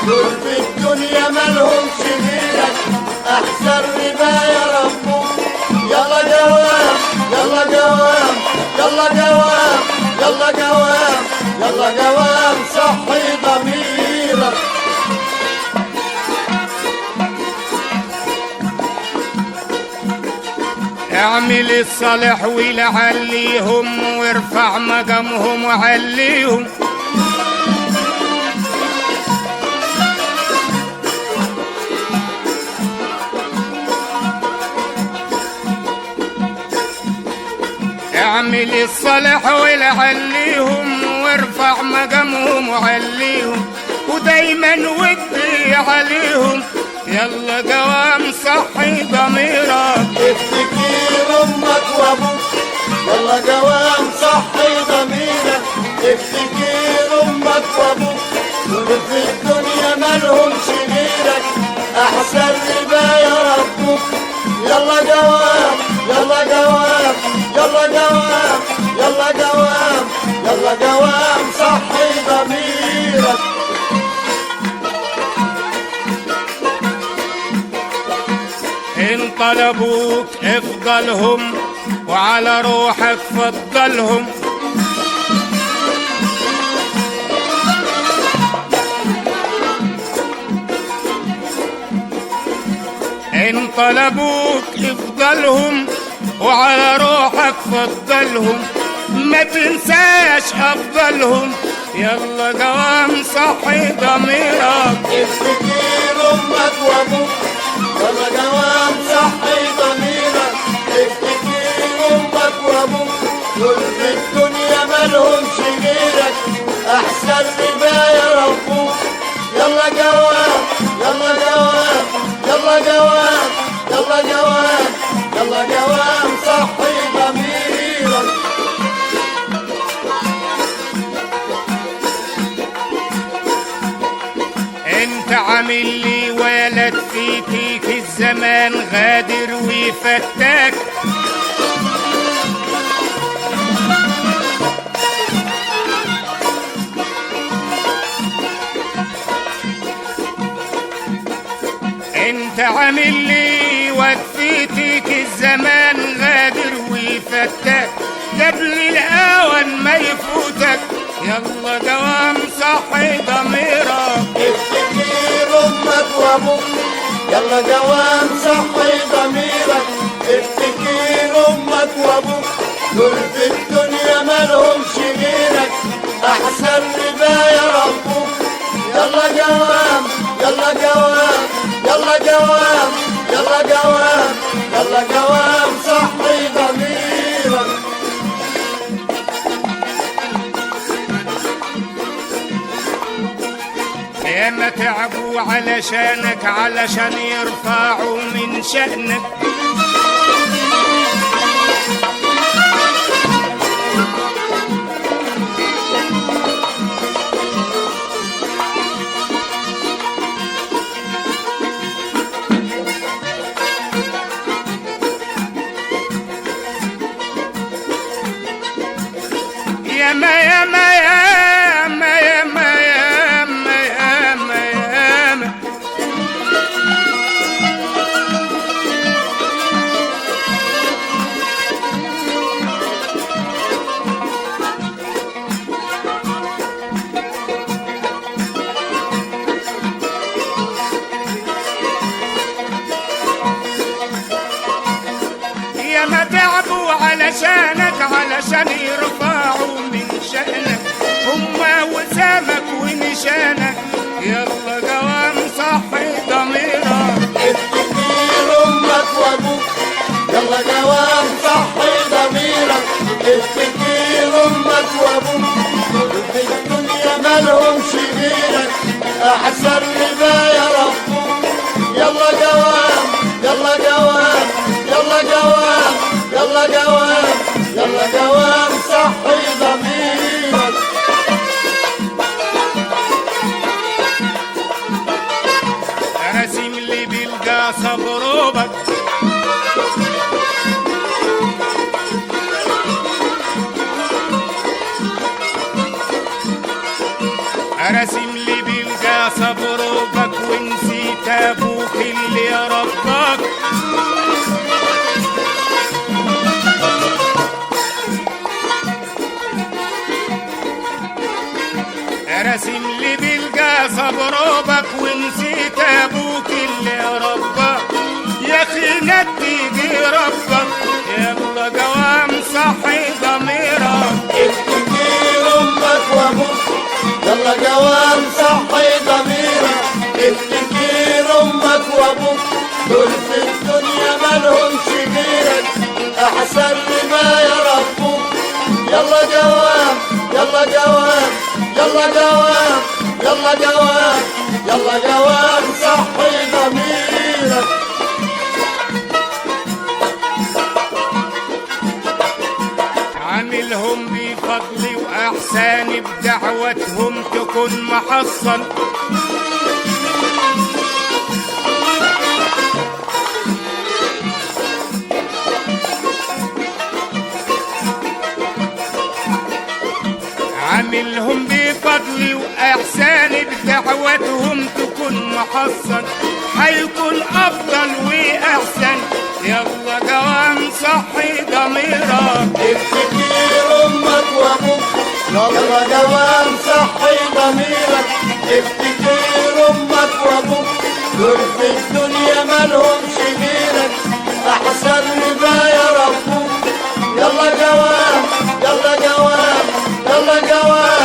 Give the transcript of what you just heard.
دول في الدنيا مالهمش غيرك، احسن رباية ربك. يلا جواب يلا جواب يلا جواب يلا جواب يلا جواب صحي ضميرك. اعمل الصالح ولعليهم وارفع مقامهم وعليهم. اعمل الصالح ولعليهم وارفع مقامهم وعليهم، ودايما ودي عليهم. يلا قوام صحي ضميرك. افتكر امك وابوك، يلا قوام صحي ضميرك. افتكر امك وابوك، دول في الدنيا مالهمش غيرك، احسن رباية ربك. يلا جواب يلا جواب يلا جواب يلا جواب يلا جواب صحي ضميرك. إن طلبوك افضلهم وعلى روحك فضلهم. إن طلبوك افضلهم وعلى روحك فضلهم، ما تنساش افضلهم. يلا قوام صحي ضميرك. افتكر امك وابوك، يلا قوام صحي ضميرك. افتكر امك وابوك، دول في الدنيا مالهمش غيرك، احسن رباية ربك. يلا جواب يلا جواب يلا جواب يلا جواب يلا جواب صحي ضميرك. انت عامل لي ولد فيك الزمان غادر وفتاك. انت عامل لي وفيتك الزمان غادر وفتاك، قبل الاوان ما يفوتك. يلا قوام صحي ضميرك. افتكر امك وابوك، يلا قوام صحي ضميرك. افتكر امك وابوك، دول في الدنيا مالهمش غيرك، احسن رباية ربك. يلا جواب يلا جواب يلا جواب يلا جواب يلا جواب صحي ضميرك. ياما تعبوا علشانك علشان يرفعوا من شأنك. ياما ياما ياما ياما ياما ياما ياما ياما تعبوا علشانك علشان يرفعوا من شأنك، هما وسامك ونشانك. يلا قوام صحي ضميرك. افتكر امك وابوك، يلا قوام صحي ضميرك. افتكر امك وابوك، دول في الدنيا مالهمش غيرك، احسن رباية ربك. يلا جواب يلا جواب يلا جواب يلا جواب يلا جواب صحي ضميرك. راسم لي بالقاصة بروبك، راسم لي بالقاصة قصب روبك ونسيت ابوك اللي ربك. راسم لي بالقصب روبك ونسيت ابوك اللي ربك. يا اخي نتيجي ربك يلا قوام صحي ضميرك. افتكر امك وابوك يلا قوام صحي ضميرك. افتكر امك وابوك دول في الدنيا مالهمش غيرك، احسن لما يربوك. يلا قوام يلا قوام يلا قوام يلا قوام يلا قوام صحي ضميرك. عاملهم بفضلي واحساني بدعوتهم تكون محصن. عاملهم بفضلي واحساني بدعوتهم تكون محصن. حيكون افضل واحسن يلا قوام صحي ضميرك. افتكر امك وابوك يلا قوام صحي ضميرك. افتكر امك وابوك دول في الدنيا مالهمش غيرك، احسن ما يربوك. يلا قوام يلا قوام يلا قوام